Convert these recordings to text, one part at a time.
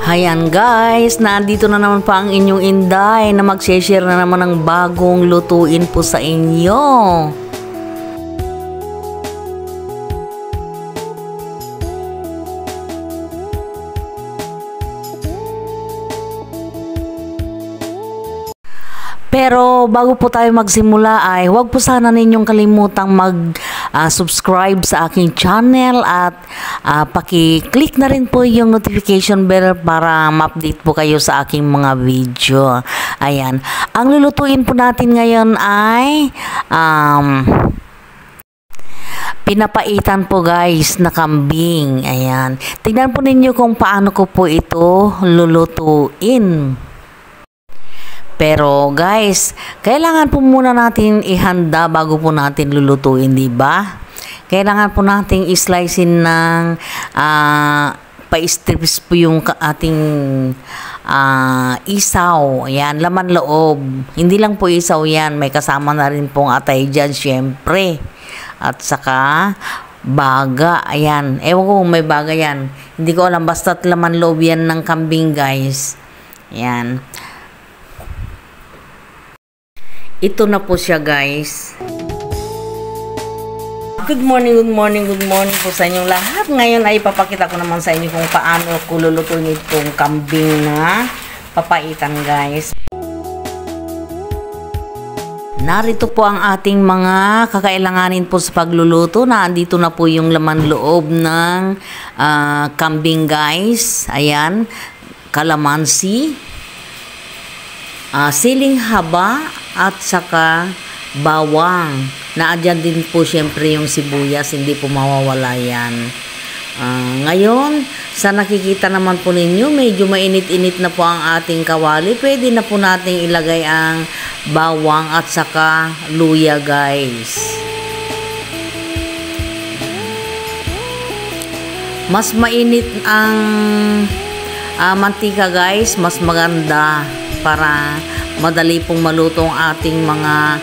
Hayan guys, nandito na naman pa ang inyong Inday na mag-share na naman ng bagong lutuin po sa inyo. Pero bago po tayo magsimula ay huwag po sana ninyong kalimutang mag-subscribe sa aking channel at paki-click na rin po yung notification bell para ma-update po kayo sa aking mga video. Ayan. Ang lulutuin po natin ngayon ay pinapaitan po guys na kambing. Ayan. Tingnan po ninyo kung paano ko po ito lulutuin. Pero guys, kailangan po muna natin ihanda bago po natin lulutuin, di ba? Kailangan po nating islicein ng pa-strips po yung ating isaw. Ayan, laman loob. Hindi lang po isaw yan, may kasama na rin pong atay dyan, syempre. At saka baga, ayan. Ewan ko kung may baga yan. Hindi ko alam, basta't laman loob yan ng kambing guys. Ayan. Ito na po siya guys. Good morning po sa inyong lahat. Ngayon ay papakita ko naman sa inyo kung paano ko lulutuin itong kambing na papaitan guys. Narito po ang ating mga kakailanganin po sa pagluluto. Nandito na po yung laman loob ng kambing guys. Ayan, kalamansi, siling haba, at saka bawang. Naadyan din po syempre yung sibuyas, hindi po mawawala yan. Ngayon, sa nakikita naman po ninyo, medyo mainit-init na po ang ating kawali. Pwede na po nating ilagay ang bawang at saka luya guys. Mas mainit ang mantika guys, mas maganda para madali pong maluto ang ating mga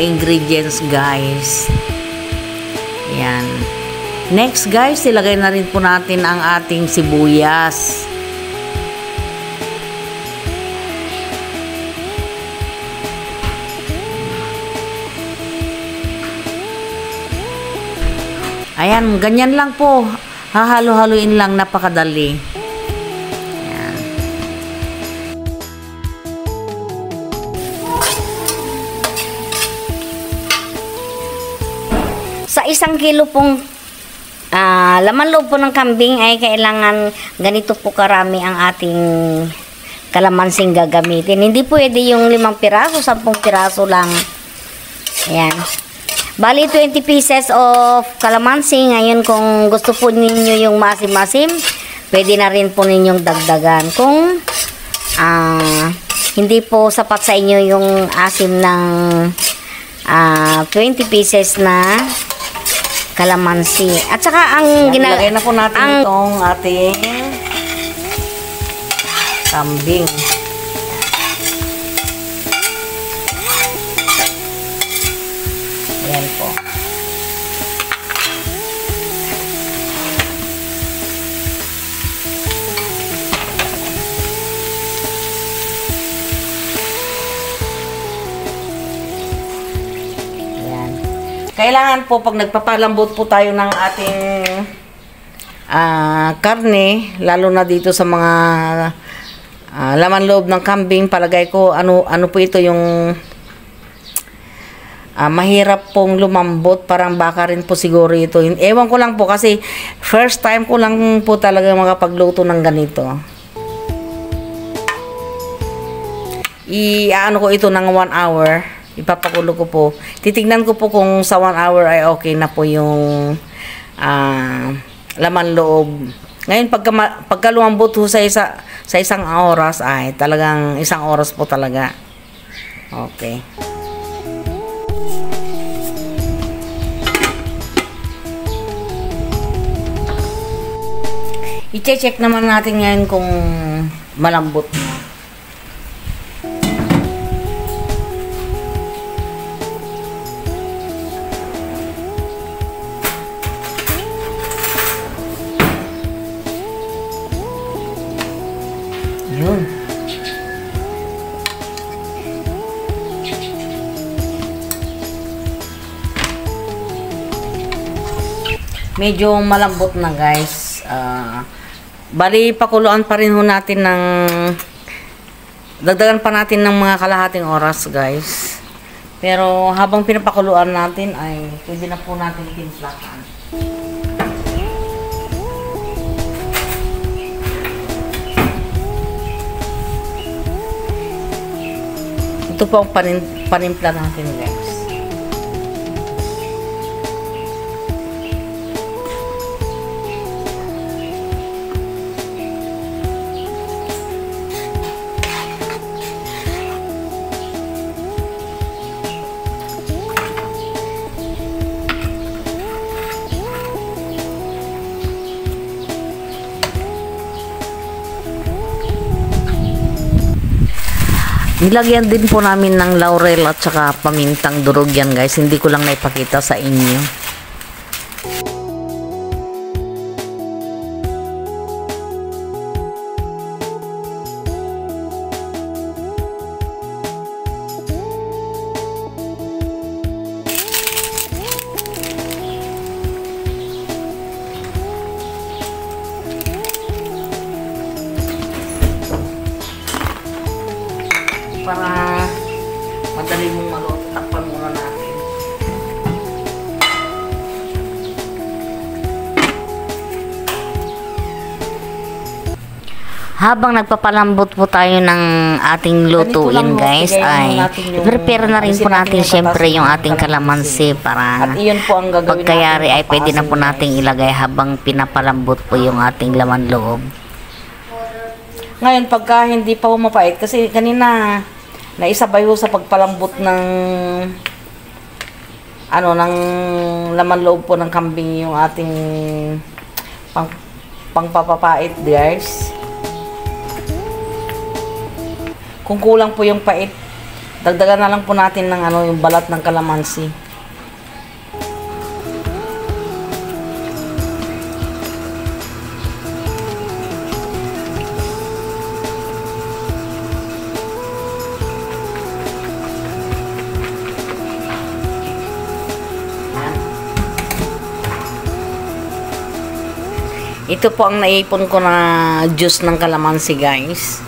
ingredients guys. Ayan. Next guys, ilagay na rin po natin ang ating sibuyas. Ayan, ganyan lang po. Hahalo-haluin lang, napakadali. Sa 1 kilo pong laman loob po ng kambing ay kailangan ganito po karami ang ating kalamansing gagamitin. Hindi pwede yung 5 piraso, 10 piraso lang. Ayan. Bali 20 pieces of kalamansi. Ngayon kung gusto po ninyo yung masim-masim, pwede na rin po ninyong dagdagan. Kung hindi po sapat sa inyo yung asim ng 20 pieces na kalamansi. At saka ang ilagay na po natin itong ating kambing. Ayan po. Kailangan po pag nagpapalambot po tayo ng ating karne, lalo na dito sa mga laman loob ng kambing, palagay ko ano po ito yung mahirap pong lumambot, parang baka rin po siguro ito. Ewan ko lang po kasi first time ko lang po talaga makapagluto ng ganito. Ano ko ito ng 1 hour. Ipapakulo ko po. Titignan ko po kung sa 1 hour ay okay na po yung laman loob. Ngayon, pagka lumambot po sa isang oras, ay talagang 1 oras po talaga. Okay. I-check naman natin ngayon kung malambot na. Yun. Medyo malambot na guys. Bali, pakuluan pa rin ho natin ng dagdagan pa natin ng mga kalahating oras guys. Pero habang pinapakuluan natin ay pwede na po natin timplakan. Ito po ang panimpla natin guys. Nilagyan din po namin ng laurel at saka pamintang durog yan guys. Hindi ko lang naipakita sa inyo. Para madali mong maluto, takpan muna natin. Habang nagpapalambot po tayo ng ating lutuin guys, ay prepare na rin po natin syempre yung ating kalamansi para pagkayari ay pwede na po nating ilagay habang pinapalambot po yung ating laman loob. Ngayon pagka hindi pa mapait, kasi kanina naisabay ho sa pagpalambot ng ng laman loob po ng kambing yung ating pangpapapait guys. Kung kulang po yung pait, dagdagan na lang po natin ng yung balat ng kalamansi. Ito po ang naipon ko na juice ng kalamansi guys.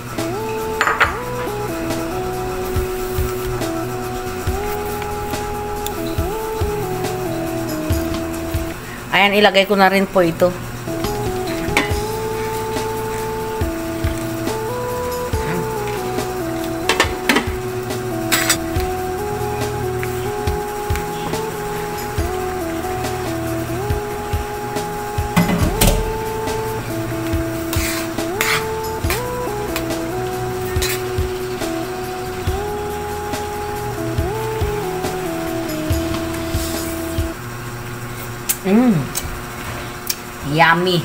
Ayan, ilagay ko na rin po ito. Yummy.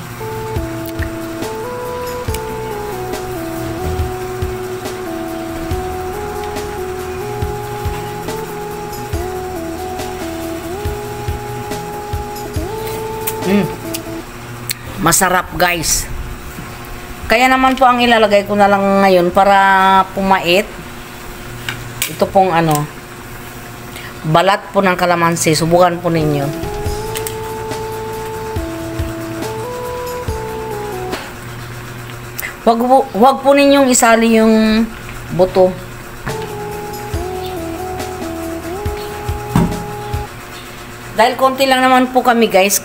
Masarap guys. Kaya naman po ang ilalagay ko na lang ngayon para pumait. Ito pong balat po ng kalamansi. Subukan po ninyo. Wag po ninyong isali yung buto. Dahil konti lang naman po kami guys.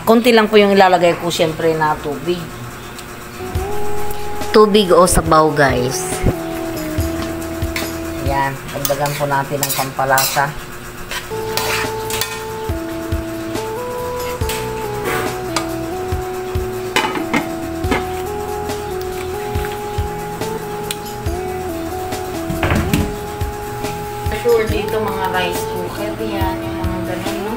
Konti lang po yung ilalagay ko syempre na tubig. Tubig o sabaw guys. Yan. Dagdagan po natin ng pampalasa. Sure dito mga rice cooker yan, yung mga ganun, no?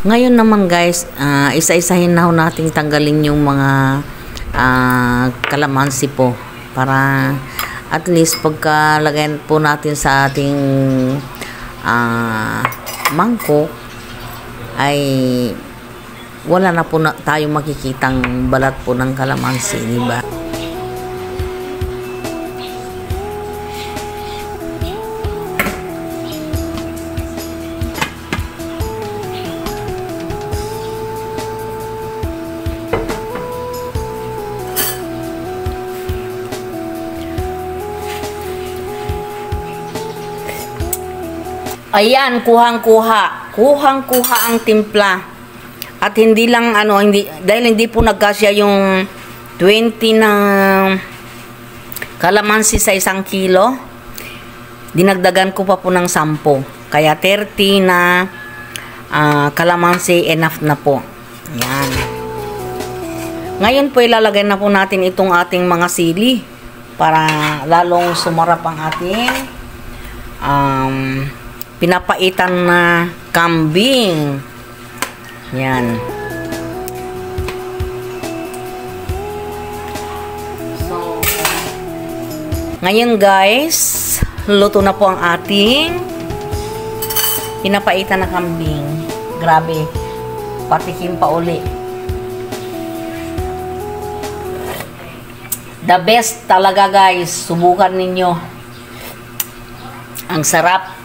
Ngayon naman guys, isa-isahin na ho nating tanggalin yung mga kalamansi po para at least pagkalagay po natin sa ating mangkok ay wala na po na tayong makikitang balat po ng kalamansi, di ba? Ayan, kuhang-kuha ang timpla. At hindi lang dahil hindi po nagkasya yung 20 na kalamansi sa 1 kilo, dinagdagan ko pa po ng 10. Kaya 30 na kalamansi enough na po. Ayan. Ngayon po ilalagay na po natin itong ating mga sili para lalong sumarap ang ating pinapaitan na kambing. Yan. So, ngayon guys, luto na po ang ating pinapaitan na kambing. Grabe. Patikim pa uli. The best talaga guys. Subukan ninyo. Ang sarap.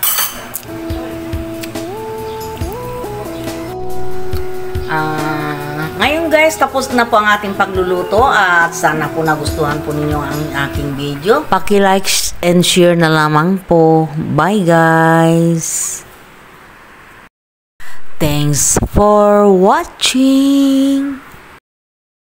Ngayon guys, tapos na po ang ating pagluluto at sana po nagustuhan po ninyo ang aking video. Paki-like and share na lamang po. Bye guys! Thanks for watching!